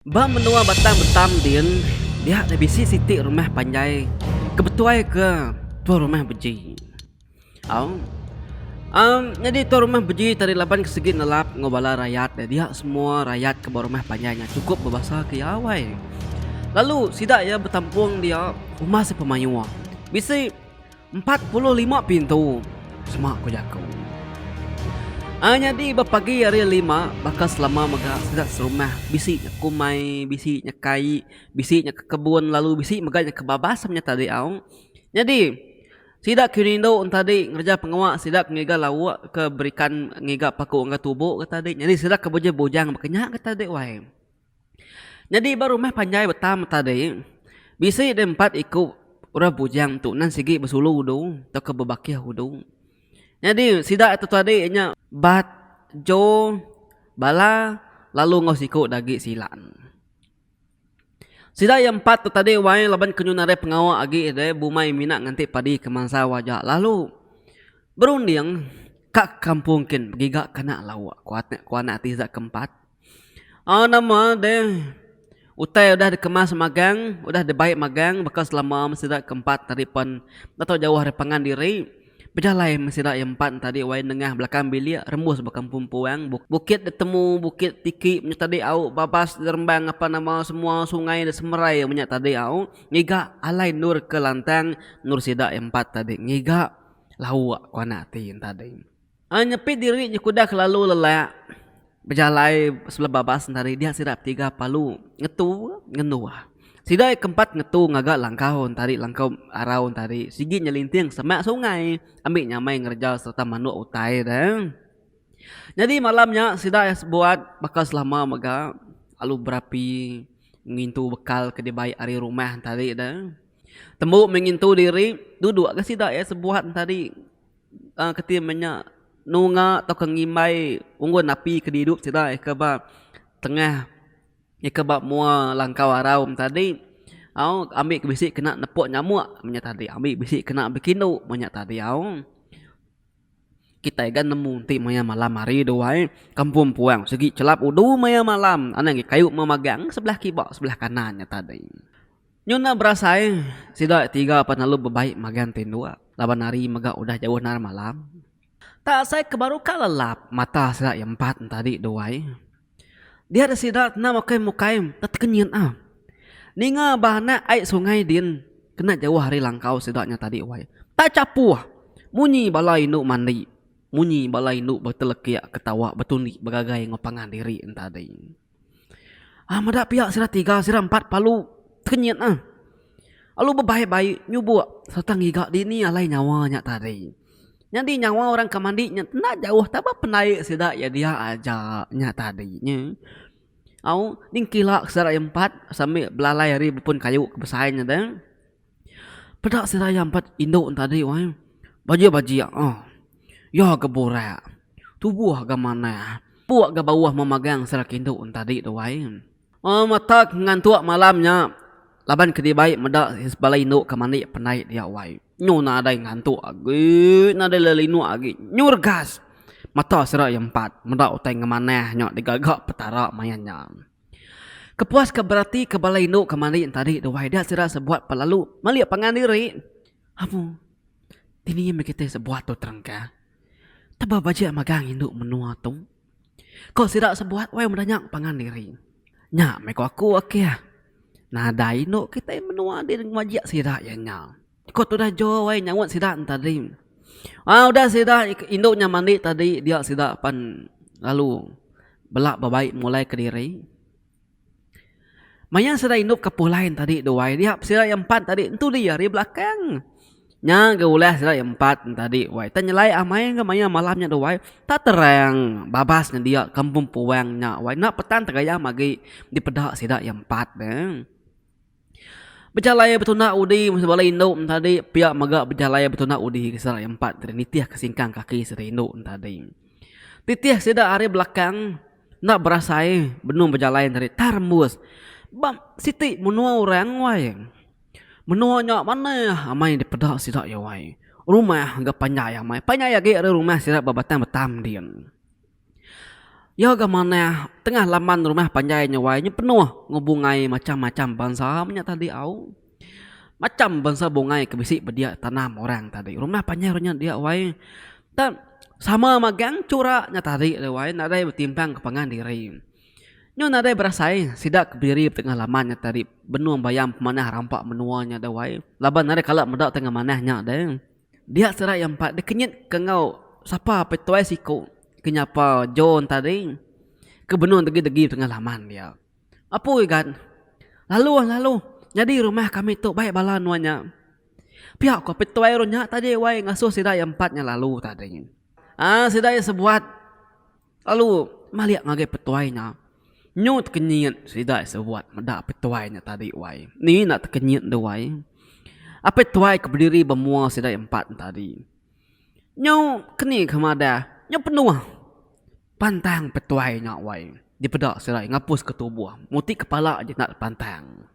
Ba menua batang betam din dia ada bisi siti rumah panjai kebetuai ke tua rumah beji. Au. Jadi tua rumah beji tadi laban ke segi nelap ngobala rakyat dia semua rakyat ke bawah rumah panjainya cukup berbahasa ke awai. Lalu sidak ya bertampung dia rumah si pemayua. Bisi 45 pintu semak ko jago. Jadi berpagi hari 5 bakal selama mega sidak serumah bisi nya kumai, bisi nya kai, bisi nya ke kebun lalu bisi mega nya ke babasamnya tadi au. Jadi sidak kinindo tadi ngerja pengawak sidak ngiga lawak ke berikan ngiga paku angga tubuh ke tadi. Jadi sidak ke bojang makanya ke tadi wae. Jadi baru meh panjai betam tadi. Bisi ada 4 ikut ura bujang tu nan sigi besulu hudu atau ke bebakiah hudu. Jadi sidak itu tadi nya bat jo bala lalu ngosiko dagi silan. Sidak yang 4 tu tadi wae laban kenyunare pengawa agi ide bumai minak nganti padi kemansa wajah. Lalu berunding kak kampungkin giga kena lawa kuat tiza keempat. Nama deh utai udah dikemas magang, udah dibaik magang bekas selama sidak keempat tadi pun atau jauh dari pangan diri. Berjalai mesidak yang 4 tadi wain tengah belakang bilik rembus bekampung puang bukit ditemu bukit tiki punya tadi au babas rembang apa nama semua sungai dan semerai punya tadi au ngiga alai nur ke lantang nur sidak yang 4 tadi ngiga lawa kuana tin tadi nyepi diri kuda lalu lelak berjalai sebelah babas tadi dia sidak 3 palu ngetu ngenuah. Sidai keempat ngetu ngagak langkahon tadi langkau araun tadi sigi nyelinting semak sungai ambil nyamai ngerja serta manuk utai dah. Jadi malamnya sidai buat bakal selama mega alu berapi ngintu bekal ke dibai ari rumah tadi dah. Temu mengintu diri duduk ke sidai sebuat tadi ketimanya nunga atau kengimai unggun api ke hidup sidai ke ba tengah kebab mua langkau araum tadi au ambil bisik kena nepuk nyamuk punya tadi ambil bisik kena bekinu punya tadi au kita kan nemu ti maya malam hari doai kampung puang segi celap udu maya malam anang kayu memagang sebelah kibak sebelah kanannya tadi nyuna berasai sida 3 panalu bebaik magang tindua laban hari mega udah jauh nar malam tak saya kebaru kalelap mata sida yang 4 tadi doai dia ada sidat na mukaim tatkenyen ninga bahana ai sungai din kena jauh hari langkau sidatnya tadi wai tak capuh munyi balai nu mandi munyi balai nu betelekia ketawa betuni bagagai ngopangan diri tadi mada pihak sidat 3 sidat 4 palu kenyen alu bebaik-baik nyubu serta ngiga dini alai nyawanya tadi jadi nyawa orang kemandinya nak jauh tapi penaik sidak ya dia ajaknya tadinya. Au dingkilak secara 4 sambil belalai hari pun kayu kebesarannya dah. Pedak secara 4 induk tadi wah. Baji ya gebora. Tubuh ke mana? Puak ke bawah memagang secara induk tadi tu wah. Mata ngantuk malamnya laban kedi baik medak balai induk ke mandi penaik dia wah. Nyuna ada ngantuk agi, nada lelinu agi, nyurgas. Mata serak yang 4, medak utai ngemaneh nyok digagak petara mayannya. Kepuas keberati kebalai induk kemandi tadi doai dia serak sebuat pelalu maliak pangan diri. Apu, tini kita sebuat tu terangka. Taba baca magang induk menua tu. Kau serak sebuat wai mendanyak pangan diri. Nyak meko aku akia. Nada induk kita menua diri ngajak serak ya nyak. Kau tu dah jauh wai nyawat sidak tadi. Udah sidak induknya mandi tadi dia sidak pan lalu belak babaik mulai ke diri. Maya sidak induk ke lain tadi doai dia sidak yang 4 tadi itu dia di belakang. Nya geulah sidak yang 4 tadi wai tanyelai amai ke maya malamnya doai tak terang babasnya dia kampung puangnya wai nak petan tegaya magi di pedak sidak yang 4 deh. Berjalaya betuna udi masih balai induk tadi pihak maga berjalaya betuna udi kesal yang 4 dari nitiah kesingkang kaki seri induk tadi. Titiah sida hari belakang nak berasai benung berjalaya dari tarmus. Bam siti menua orang wai. Menua nyak mana amai di pedak sida ya wai. Rumah enggak panjai amai. Panjai lagi ada rumah sida babatan betam dian. Ya gamana tengah laman rumah panjai nyawainya penuh ngubungai macam-macam bangsa nya tadi au. Macam bangsa bungai kebisi bedia tanam orang tadi. Rumah panjai ronya dia wai. Dan sama magang curaknya tadi wai nadai bertimpang kepangan diri. Nyo nadai berasai sidak kebiri tengah lamannya tadi. Benuang bayam pemanah rampak menuanya dawai. Laban nadai kalak medak tengah manahnya deh. Dia serai yang empat dia kenyit kengau siapa petuai siku. Kenyapa John tadi kebenuan degi-degi tengah laman dia. Apa kan? Lalu jadi rumah kami tu baik bala nuanya. Pihak ko petuai ronya tadi wai ngasuh sidai empatnya lalu tadi. Sidai sebuat lalu maliak ngagai petuainya. Nyut kenyit sidai sebuat medak petuainya tadi wai. Ni nak kenyit de wai. Apa petuai keberdiri bemua sidai empat tadi. Nyu keni kemada. Nya penuh pantang petuainya wai. Di pedak serai ngapus ke tubuh. Muti kepala aja nak pantang.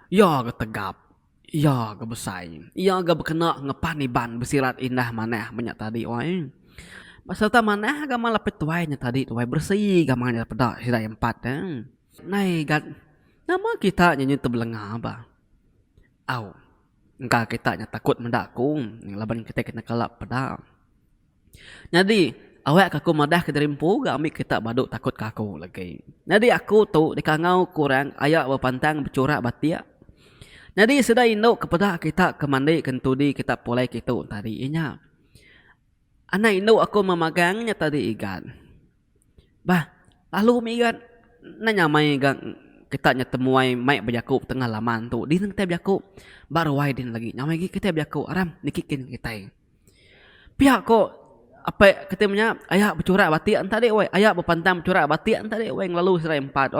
Ya ke tegap. Ya ke besai. Ya ke berkena ngepaniban bersirat indah manah banyak tadi wai. Pasalta manah agak malah petuainya tadi tu wai bersih gamanya pedak serai empat dah. Nai gat nama kita nyanyi terbelengah apa? Au. Engkau kita nya takut mendaku. Laban kita kena kelap pedak. Jadi awak aku madah ke derimpu ambil kita baduk takut kaku lagi. Jadi aku tu dikangau kurang ayak berpantang bercorak batia. Jadi sudah induk kepada kita kemandi kentudi kita pulai kita tadi inya. Anak induk aku memagangnya tadi ikan. Bah, lalu migat nanya mai gang kita nyetemuai mai berjakub tengah laman tu. Di tengah berjakub baru wai din lagi. Nyamai kita berjakub aram nikikin kita. Pihak ko apa ketemanya ayak bercorak batian tadi wei ayak berpantang bercorak batian tadi wei lalu serai empat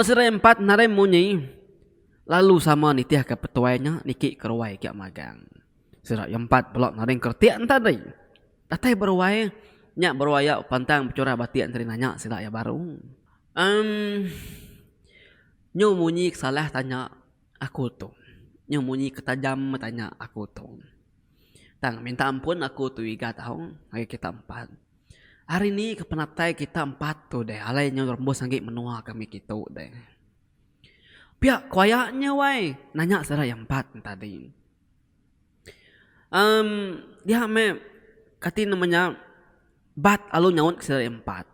serai empat narai munyi lalu sama nitiah ke petuainya niki kerwai kiak magang serai empat pelok narai kertian tadi tatai berwai nyak berwaya pantang bercorak batian tadi nanya sila ya baru nyu munyi salah tanya aku tu nyu munyi ketajam tanya aku tu. Tang minta ampun aku tu iga tahu lagi kita empat. Hari ni kepenatai kita empat tu deh. Alainya rembus sanggit menua kami kita deh. Pihak kuayaknya wai nanya salah yang empat tadi. Dia kati namanya bat alu nyaut salah yang empat.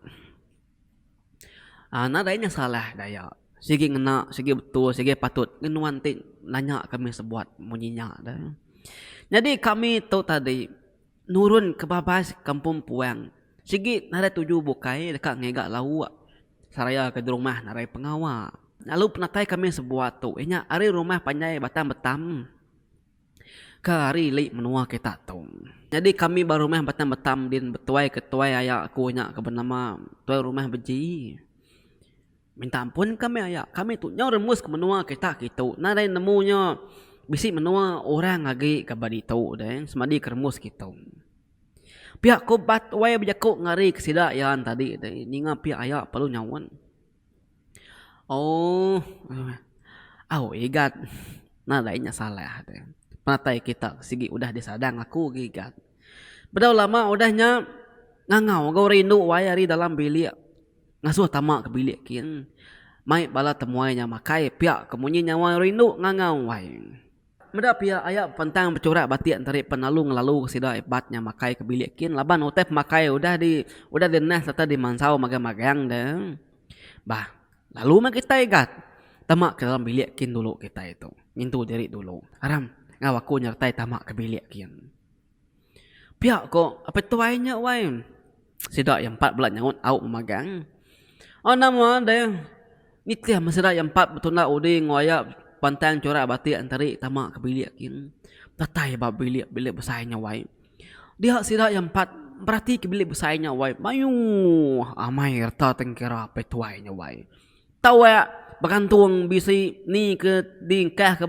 Nadainya salah daya. Sigi ngena, sigi betul, sigi patut. Ngenuan tin nanya kami sebuat munyinya dah. Jadi kami tu tadi nurun ke babas kampung Puang. Sigi narai tuju bukai dekat ngegak lawa. Saraya ke rumah narai pengawa. Lalu penatai kami sebuah tu. Inya hari rumah panjai batang betam. Ke hari li menua kita tu. Jadi kami baru rumah batang betam din betuai ketuai ayak aku nya ke bernama tuai rumah beji. Minta ampun kami ayak. Kami tu nyaw remus ke menua kita gitu. Narai nemunya bisi menua orang lagi kabadi tau deh semadi kermus kita. Pihak ko bat waya berjakuk ngari kesida yan tadi deh ninga pihak ayak perlu nyawan. Igat. Nah lainnya salah deh. Penatai kita sigi udah disadang aku gigat. Bedau lama udahnya ngangau gau rindu wayari dalam bilik. Ngasuh tamak ke bilik kian. Mai bala temuainya makai pihak kemunyi nyawa rindu ngangau way. Meda pia ayak pantang bercorak batik tarik penalu ngelalu sida ibatnya makai ke bilik kin laban utep makai udah dinas serta di mansau magang-magang dah. Bah, lalu mak kita igat. Tamak ke dalam bilik kin dulu kita itu. Ngintu diri dulu. Aram, ngawaku nyertai tamak ke bilik kin. Pihak kok apa tuainya wai. Sida yang 14 nyangut au magang. Nama dah. Nitiah masida yang 4 betul nak udi ngoyak pantang corak batik antari tamak ke bilik kin. Tatai bab bilik besarnya wai. Dia sida yang 4 berarti ke bilik besarnya wai. Mayu amai rata tengkera petuainya wai. Tahu ya bergantung bisi ni ke dingkah ke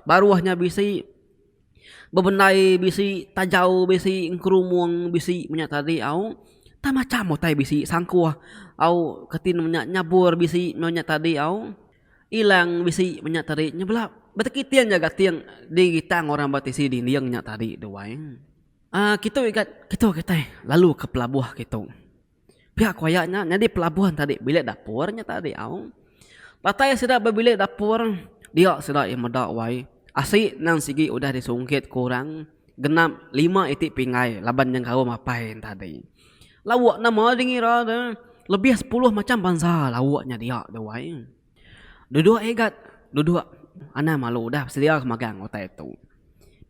baruahnya bisi bebenai bisi tajau bisi kerumuang bisi minyak tadi au tak macam mau tai bisi sangkuah au ketin minyak nyabur bisi minyak tadi au ilang bisi minyak tadi nyebelah betekitian jaga tiang di gitang orang batisi di liangnya tadi doang. Kita ikat kita lalu ke pelabuh gitu. Pihak kuayanya jadi pelabuhan tadi bilik dapurnya tadi au. Latai sudah berbilik dapur, dia sudah medak wai. Asik nang sigi udah disungkit kurang genap 5 itik pingai laban yang kau mapain tadi. Lawak nama dingira dah. Lebih 10 macam bangsa lawaknya dia dah wai. Duduk egat, duduk. Ana malu dah sedia magang otak itu.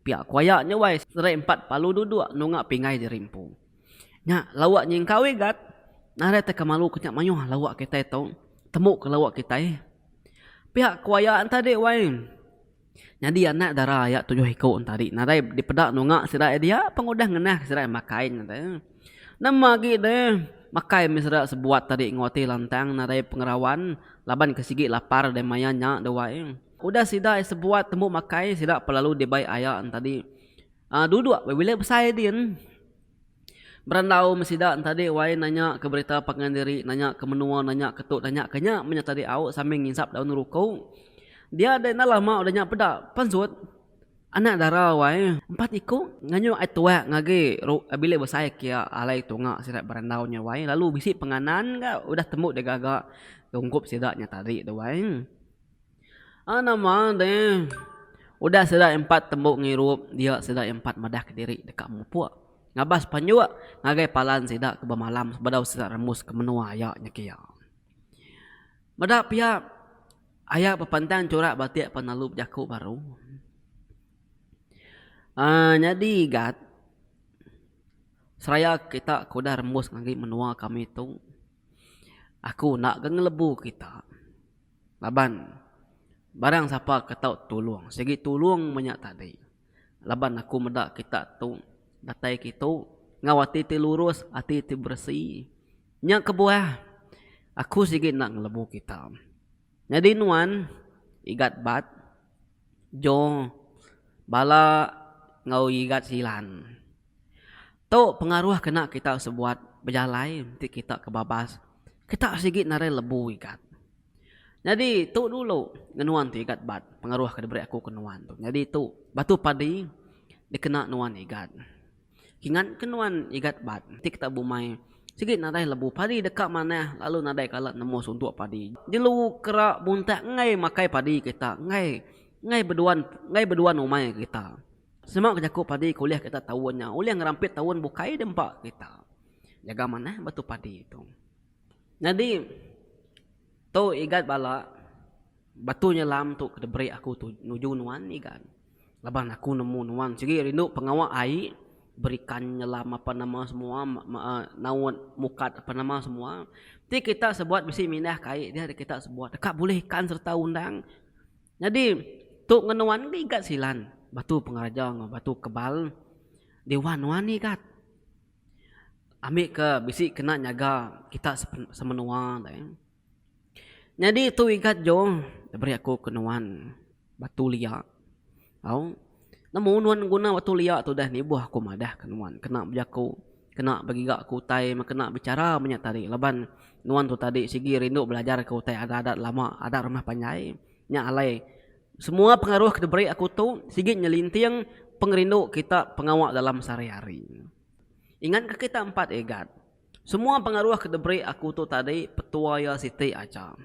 Pihak kuayanya wai serai 4 palu duduk nungak pingai di rimpu. Nya lawak nying kau egat. Nare teka malu kenyak mayuh lawak kita itu. Temuk ke lawak kita Pihak kuayaan tadi wai. Jadi anak darah ayat 7 ikut tadi. Nare dipedak nungak sirai dia pengudah ngenah sirai makain tadi. Nama gitu makai misra sebuat tadi ngoti lantang nare pengerawan laban kesigi lapar dan mayanya dewai. Udah sida sebuat temu makai sida pelalu dibai ayat tadi. Duduk bila besar din. Berandau mesida tadi wai nanya ke berita pengandiri, nanya ke menua, nanya ke tuk, nanya ke nyak menyat tadi awak sambil nginsap daun ruko. Dia ada lama udah nyak pedak pansut. Anak darah wai 4 ikut nganyo ai tua ngage bila besar kia alai tunga sirat berandau nya wai lalu bisi penganan ka udah temu de gagak ungkup sidaknya tadi tu wai. Nama deh. Udah sidak 4 tembuk ngirup dia sidak 4 madah ke diri dekat mupuk. Ngabas panjua ngagai palan sidak ke bemalam sebadau sidak remus ke menua ayaknya kia. Badak pihak ayak pepantang corak batik penalup jakuk baru. Jadi gat seraya kita kuda remus ngagai menua kami tu. Aku nak ngelebu kita. Laban barang siapa ketau tolong. Segi tolong banyak tadi. Laban aku medak kita tu datai kita ngawati ti lurus hati ti bersih. Nya kebuah. Aku segi nak ngelebu kita. Jadi nuan igat bat jo bala ngau igat silan. Tu pengaruh kena kita sebuat berjalai nanti kita kebabas. Kita segi nare lebu igat. Jadi tu dulu nuan tu igat bat pengaruh ke diberi aku ke nuan tu. Jadi tu batu padi dikena nuan igat. Kingan kenuan igat bat. Nanti kita bumai. Sikit nadai lebu padi dekat mana. Lalu nadai kalat nemu suntuk padi. Jelu kerak buntak ngai makai padi kita. Ngai berduan umai kita. Semua kejakuk padi kuliah kita tahunnya. Uliah ngerampit tahun bukai dempak kita. Jaga mana batu padi itu. Jadi tu igat bala. Batu nyelam tu kedeberi aku tu nuju nuan igat. Laban aku nemu nuan. Sigi rindu pengawak air. Berikan nyelam apa nama semua naun mukat apa nama semua. Jadi kita sebuat bisi minah kai dia kita sebuat dekat boleh ikan serta undang. Jadi tu ngenuan igat silan batu pengaraja batu kebal dewan wani kat. Ambil ke bisi kena nyaga kita semenua teh. Jadi tu igat jo beri aku kenuan batu liak. Tahu? Namun nuan guna waktu liak tu dah ni buah aku madah kenuan kena berjaku kena bagi gak aku tai kena bicara banyak tadi laban nuan tu tadi sigi rindu belajar ke utai ada lama ada rumah panjai nya alai semua pengaruh ke diberi aku tu sigi nyelinting pengerindu kita pengawak dalam sehari-hari. Ingat ke kita 4 egat semua pengaruh ke diberi aku tu tadi petua ya siti aja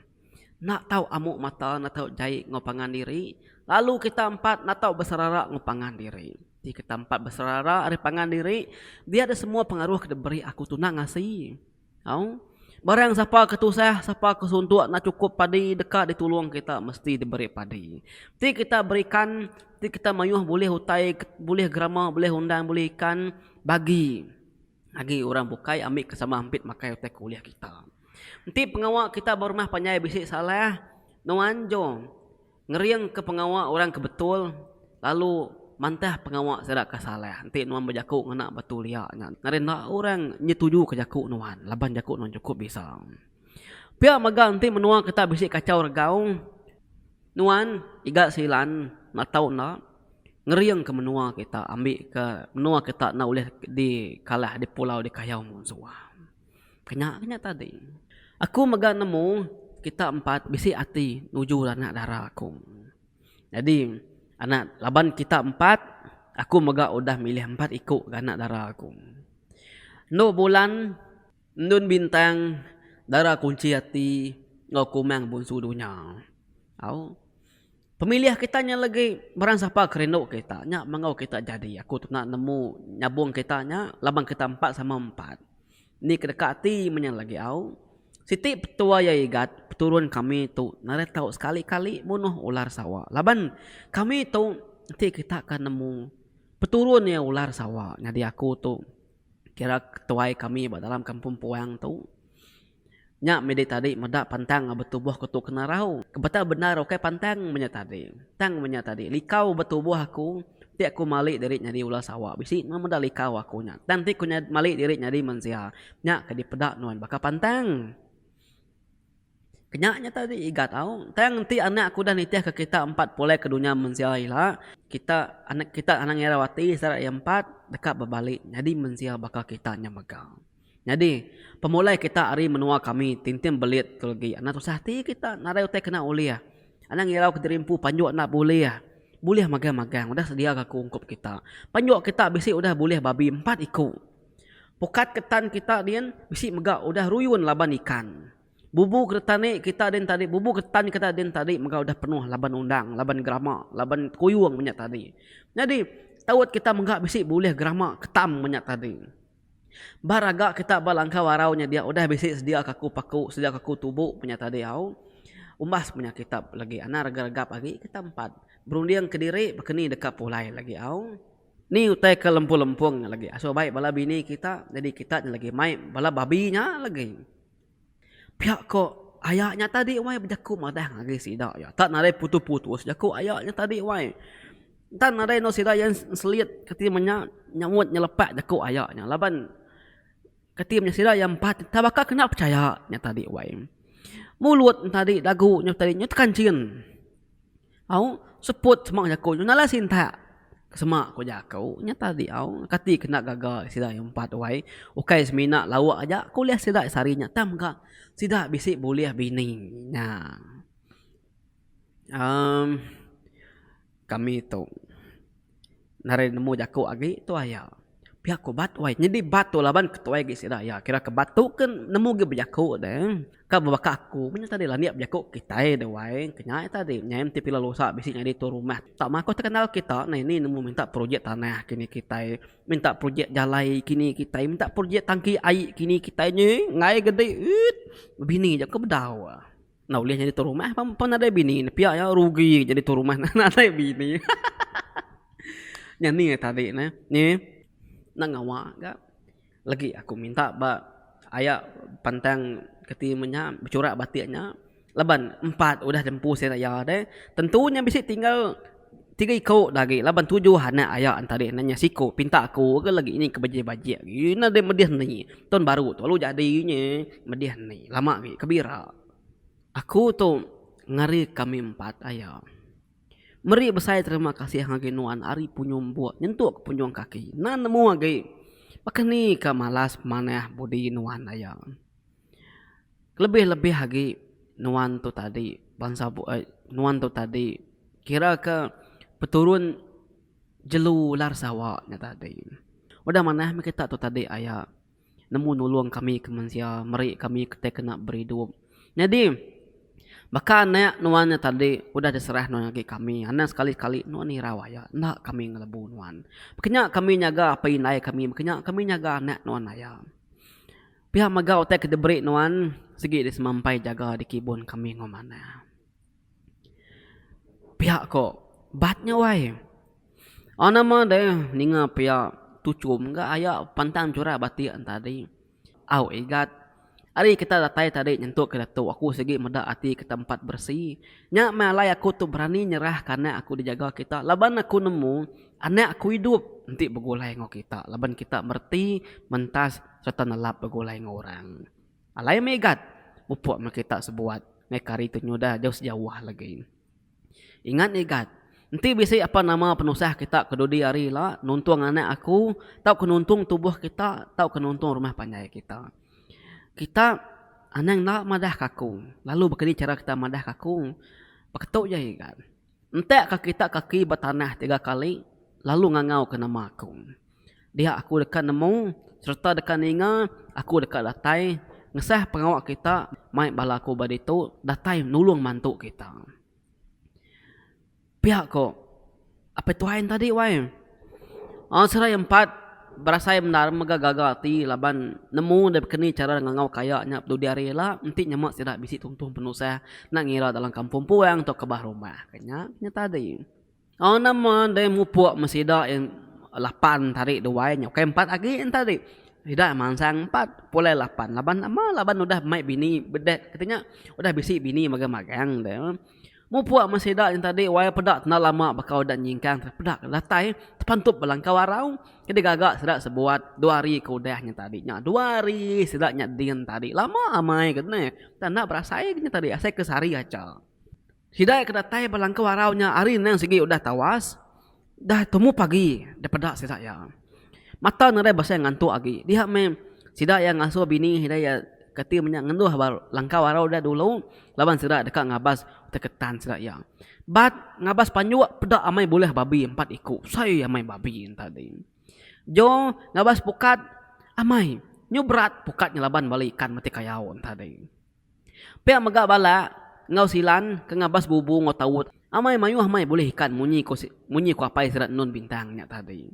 nak tahu amuk mata nak tahu jahit ngopangan diri. Lalu kita 4 nak tahu berserara ngopangan diri. Jadi kita 4 berserara ada pangan diri. Dia ada semua pengaruh ke diberi aku tu nak ngasih. Tahu? Barang siapa ketusah, siapa kesuntuk nak cukup padi dekat ditulung kita mesti diberi padi. Jadi kita berikan, jadi kita mayuh boleh hutai, boleh gerama, boleh undang, boleh ikan bagi. Lagi orang bukai ambil kesama hampit makai hutai kuliah kita. Nanti pengawak kita berumah panjai bisik salah. Nuan jo. Ngeriang ke pengawak orang kebetul. Lalu mantah pengawak sedak kesalah. Nanti nuan berjakuk ngena betul liak. Ngarenda orang nyetuju ke jakuk nuan. Laban jakuk nuan cukup bisa. Pihak magang nanti menua kita bisik kacau regau. Nuan igat silan. Nak tahu nak. Ngeriang ke menua kita. Ambil ke menua kita nak boleh di kalah di pulau di kayau musuh. Kenyak tadi. Aku magang nemu kita 4 bisi hati nuju anak darah aku. Jadi anak laban kita 4 aku magang udah milih 4 ikut anak darah aku. No bulan Ndun bintang darah kunci hati ngau kumang bunsu dunia. Au pemilihan kitanya lagi barang siapa kerendok kita nya mangau kita jadi aku tu nak nemu nyabung kitanya labang kita 4-4 ni kedekati menyang lagi au siti petua ya igat turun kami tu nare tahu sekali-kali bunuh ular sawah laban kami tu nanti kita akan nemu peturun ya ular sawah jadi aku tu kira ketuai kami dalam kampung Puang tu nya mede tadi medak pantang betubuh ketu kena rau. Kebata benar okai pantang menya tadi. Tang menya tadi. Likau betubuh aku. Ti aku malik diri nyadi ulah sawah. Bisi medak likau aku nya. Dan ti ku malik diri nyadi mensia. Nya kadi pedak nuan baka pantang. Kenyaknya tadi igat au. Tang ti anak aku dan nitiah ke kita 4 pulai ke dunia mensia ila. Kita anak Erawati secara 4 dekat berbalik. Jadi mensia baka kita nya megang. Jadi pemulai kita hari menua kami tintim belit tu lagi. Anak tu sahti kita narai utai kena uliah. Anak ngirau kederimpu panjuk nak boleh ya. Boleh magang-magang. Udah sedia aku ungkup kita. Panjuk kita bisi udah boleh babi 4 ikut. Pukat ketan kita dian bisi megak udah ruyun laban ikan. Bubu ketan kita den tadi. Bubu ketan kita den tadi megak udah penuh laban undang, laban gerama, laban kuyuang banyak tadi. Jadi tawat kita megak bisi boleh gerama ketam banyak tadi. Baraga kita balangka waraunya dia udah bisi sedia kaku paku sedia kaku tubuh punya tadi au umbas punya kitab lagi anak raga-raga lagi kita 4 berundiang ke diri bekeni dekat pulai lagi au ni utai ke lempung-lempung lagi aso baik bala bini kita jadi kita lagi mai bala babinya lagi pihak kok ayaknya tadi wai berjaku madah lagi sidak ya tak narai putus-putus jaku ayaknya tadi wai tan narai no sidak yang selit ketimanya nyamut nyelepak jaku ayaknya laban ketimnya sila yang 4 tabaka kena percaya nya tadi wai mulut tadi dagu nya tadi nya kancin au seput semak jaku nya nala sinta semak ko jaku nya tadi au kati kena gagal sila yang 4 wai ukai semina lawak aja kuliah sila sarinya tam ka sila bisik boleh bini nya kami tu nare nemu jaku agi tu aya pihak ko bat wai jadi batu laban ketuai ge sida ya kira ke batu kan nemu ge berjaku deh ka babaka aku punya tadi lah niat berjaku kita de wai kenya tadi nyam ti pila losa bisi nyadi tu rumah tak mako terkenal kita nah ini nemu minta projek tanah kini kita minta projek jalai kini kita minta projek tangki air kini kita nye ngai gede bini je ke bedau nah ulih nyadi tu rumah pun ada bini pihak ya rugi jadi tu rumah nah ada bini nyanyi tadi nah ni nak ngawa gak lagi aku minta ba ayak pantang ketimanya bercorak batiknya laban 4 udah tempuh saya ya deh tentunya bisa tinggal 3 ikut lagi laban 7 anak ayak antara nanya siko pinta aku ke lagi ini kebaje-baje ini ada mediah ni tahun baru tu lalu jadinya mediah ni lama ni kebira aku tu ngari kami 4 ayak meri besai terima kasih hangge nuan ari punyum buat nyentuk punyung kaki nan nemu age pakani ka malas maneh budi nuan aya lebih-lebih hage nuan tu tadi bangsa nuan tu tadi kira ke peturun jelu lar sawah nya tadi udah maneh kita tu tadi aya nemu nulung kami ke manusia meri kami kena berhidup jadi maka anak nuannya tadi udah diserah nuan lagi kami. Anak sekali-kali nuan ni rawaya. Nak kami ngelebu nuan. Makanya kami nyaga apa inai kami. Makanya kami nyaga anak nuan ayah. Pihak maga otak kedebrik nuan. Segi disemampai jaga di kibun kami ngomana. Pihak kok. Batnya wai. Ana mah deh. Ninga pihak tucum. Enggak ayah pantang curah batik tadi. Au igat. Hari kita datai tadi nyentuh ke datu aku segi medak hati ke tempat bersih. Nya malai aku tu berani nyerah karena aku dijaga kita. Laban aku nemu anak aku hidup nanti begulai ngau kita. Laban kita merti mentas serta nelap begulai ngau orang. Alai megat upuk me kita sebuat ngekari tu nyudah jauh sejauh lagi. Ingat igat. Nanti bisa apa nama penusah kita kedudi hari lah nuntung anak aku, tahu kenuntung tubuh kita, tahu kenuntung rumah panjai kita. Kita anang nak madah kaku. Lalu begini cara kita madah kaku. Paketuk je kan. Entek ka kita kaki bertanah 3 kali. Lalu ngangau ke nama aku. Dia aku dekat nemu serta dekat ninga aku dekat datai ngesah pengawak kita mai bala aku badi tu datai nulung mantu kita. Pihak ko apa tuhain tadi wai. Serai empat berasai benar megagagal ti laban nemu dan kini cara ngangau kayaknya tu diari lah nanti nyemak tidak bisi tuntung penuh saya nak ngira dalam kampung puang atau ke bah rumah kanya tadi. Nama dia mupuak masida yang 8 tarik dua nya ke 4 lagi tadi. Tidak mansang 4 boleh 8 laban udah mai bini bedet katanya udah bisi bini magang-magang deh. Mupuak masida yang tadi waya pedak na lama bakau dan nyingkang pedak latai terpantup belangkau warau jadi gagak sedak sebuat 2 hari keudahnya tadinya 2 hari sedaknya din tadi lama amai katanya tak nak berasai nya tadi asai ke sehari aja sidak kedatai belangkau waraunya hari nang segi udah tawas dah temu pagi dah pedak sidak ya mata nare bahasa ngantuk lagi dia mem sidak yang ngasuh bini hidayah kati menyak ngenduh langkau warau dah dulu laban sidak dekat ngabas teketan sidak yang bat ngabas panjuak pedak amai boleh babi 4 ikut saya amai babi tadi jo ngabas pukat amai nyu berat pukatnya laban balikan mati kayawan tadi pihak megak bala ngau silan ke ngabas bubu ngau tawut amai mayu amai boleh ikan munyi ko apai sidak nun bintangnya tadi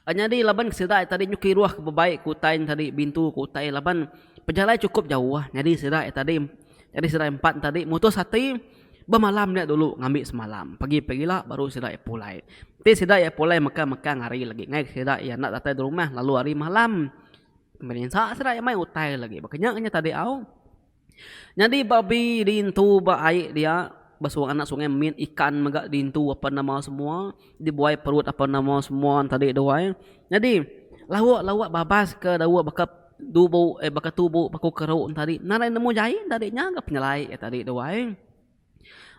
jadi laban sidak tadi nyuki ruah ke bebaik kutain tadi bintu kutai laban pejalai cukup jauh jadi sidak tadi jadi sidak 4 tadi mutus hati bermalam dia dulu ngambil semalam pagi-pagilah baru sidak pulai ti sidak pulai maka ngari lagi ngai sidak ya nak datang di rumah lalu hari malam kemudian saat sidak mai utai lagi makanya tadi au jadi babi dintu ba air dia basuang anak sungai min ikan megak dintu apa nama semua dibuai perut apa nama semua tadi doai jadi lawak babas ke dawa bakap dubu bakat tubuh baku keruk tadi narai nemu jai tadinya enggak penyelai tadi doai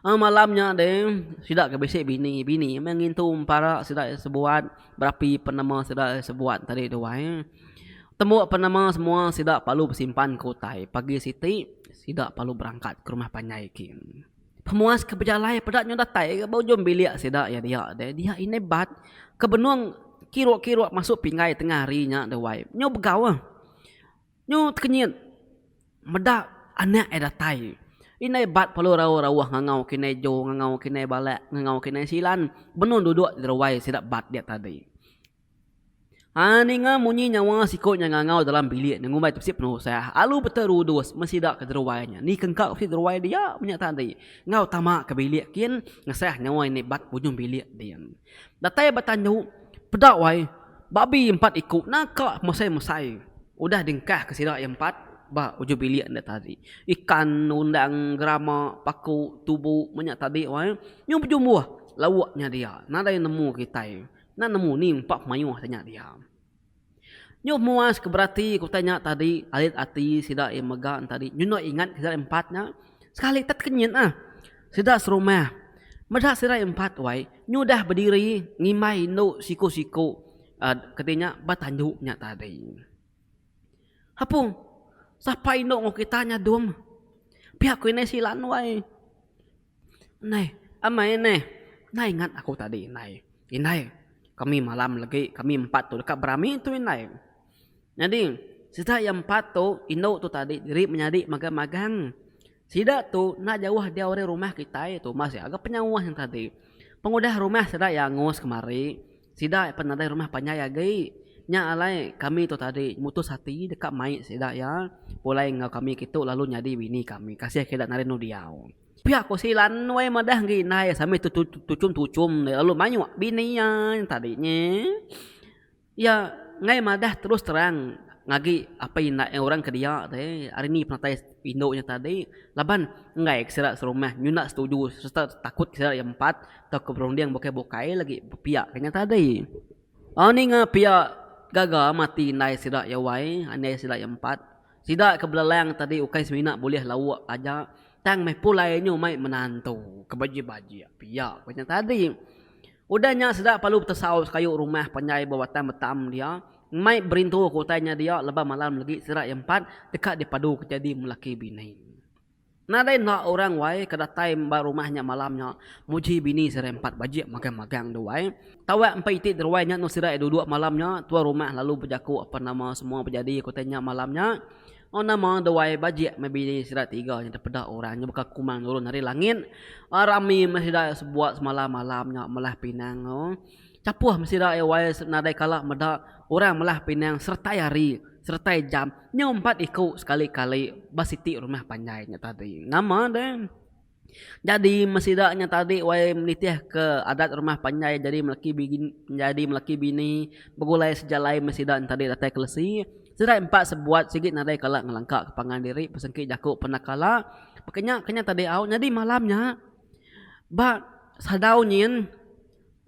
malamnya deh sidak ke besek bini mengintu para sidak sebuat berapi penama sidak sebuat tadi doai temu penama semua sidak palu bersimpan kutai pagi siti sidak palu berangkat ke rumah panyai kin pemuas ke pejalai pedaknya datai ke bau jom bilik sidak ya dia ini bat ke benuang kiruk masuk pingai tengah harinya doai nyo begawa nyo kenyit medak anak datai inai bat palu rawah ngangau kinai jo ngangau kinai balak ngangau kinai silan benon duduk derwai sidak bat dia tadi ninga munyi nyawa sikotnya ngangau dalam bilik ngumbai tu penuh saya alu beterudus mesidak ke derwainya ni kengkak si derwai dia punya tadi ngau tamak ke bilik kin ngesah nyawa ini bat bujung bilik dia datai batanyu pedak wai babi 4 ikut nakak mesai udah dengkah ke sidak yang 4 ba uju bilik anda tadi ikan undang gerama paku tubuh banyak tadi wai nyu berjumbuh lawaknya dia nada yang nemu kita nemu ni 4 mayuh tanya dia nyu muas keberati ku tanya tadi alit ati sidak yang megang tadi nyu nak ingat sidak 4 nya sekali tet kenyit sidak serumah medak sidak 4 wai nyu dah berdiri ngimai no siku katanya batanjuknya tadi hapung sampai no kita nya dom pihak ku ini silan wai nai amai nai ingat aku tadi inai kami malam lagi kami 4 tu dekat berami tu inai jadi sidak yang 4 tu induk tu tadi diri menjadi magang-magang sidak tu nak jauh dia dari rumah kita itu masih agak penyawah yang tadi pengudah rumah sidak yang ngos kemari sidak penadai rumah panyai lagi nya alai kami tu tadi mutus hati dekat mai sidak ya mulai ngau kami gitu lalu nyadi bini kami kasih kedak narenu diau pihak ko silan wai madah ginai sampai tucum lalu mayu bininya tadinya ya ngai madah terus terang ngagi apa yang orang ke dia teh hari ni pernah induknya tadi laban ngai keserak serumah nyuna setuju serta takut keserak yang 4 tak keberundiang bokai lagi pihak kanya tadi ni pihak gagal mati nai sidak ya wai anai sidak yang 4 sidak ke belalang tadi ukai semina boleh lawak aja tang mai pulai nyu mai menantu ke baji-baji pihak kanya tadi udahnya sidak palu tersaus kayu rumah panyai bawatan betam dia mai berintu kotanya dia lebah malam lagi sidak yang 4 dekat di padu kejadi melaki bini Nadai nak orang wai kedatai mbak rumahnya malamnya muji bini serempat bajik magang-magang tu wai. Tawak empat itik derwainya no sirai duduk malamnya tua rumah lalu berjaku apa nama semua berjadi kotanya malamnya. Oh nama dewai bajik mebini sirai tiga yang terpedak orangnya buka kumang turun dari langit. Rami masih dah sebuat semalam malamnya melah pinang. Oh. Capuh masih dah wai nadai kalak medak orang melah pinang serta hari serta jam nyompat ikut sekali-kali basiti rumah panjainya tadi nama deh jadi mesidaknya tadi wai menitih ke adat rumah panjai jadi melaki bini begulai sejalai mesidak tadi datai kelesi serai empat sebuat sigit nadai kalak ngelangkak ke pangan diri pesengki jakuk pernah kalak kenya tadi au jadi malamnya ba sadau nyin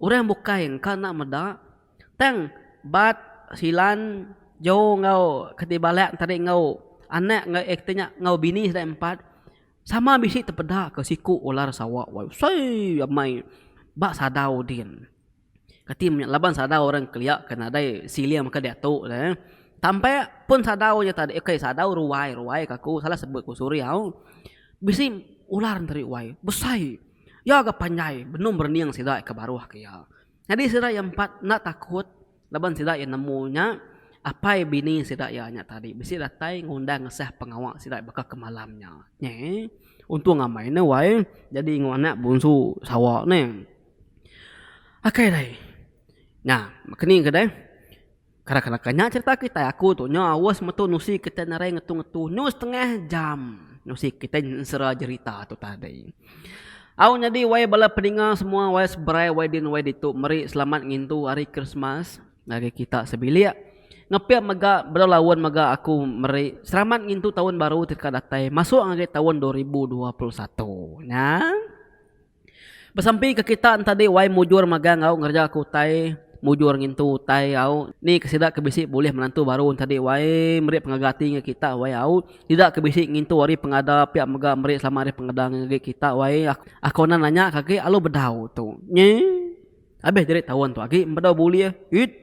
orang bukai kana meda teng bat silan jo ngau ketibalak tadi ngau anak ngau ektinya ngau bini sudah empat sama bisi terpedak ke siku ular sawak wai sai amai bak sadau din katim laban sadau orang keliak kena dai silia maka dia tu dah sampai pun sadau nya tadi okay sadau ruai kaku salah sebut ku suri au bisi ular tadi wai besai ya ga panjai benum berniang sidak ke baruh ke ya jadi sidak yang empat nak takut laban sidak yang nemunya apa bini sidak ya nya tadi bisi datai ngundang ngesah pengawak sidak bakal ke malamnya nye untung ngamai ne wai jadi ngwana bungsu sawak ne akai dai nah makni ke dai kara-kara cerita kita aku tu nya awas metu nusi kita narai ngetu-ngetu nu setengah jam nusi kita sera cerita tu tadi au jadi wai bala peninga semua wai seberai wai din wai ditu meri selamat ngintu hari Christmas lagi kita sebilia ngepiak maga berlawan maga aku meri selamat ngintu tahun baru tika datai masuk ngage tahun 2021 nya besampi ke kita tadi wai mujur maga ngau ngerja aku tai mujur ngintu tai au ni kesidak kebisi boleh menantu baru tadi wai meri pengagati nge kita wai au tidak kebisi ngintu hari pengada piak maga meri selama hari pengada nge kita wai aku nanya kaki alu bedau tu nye abeh jadi tahun tu lagi bedau boleh it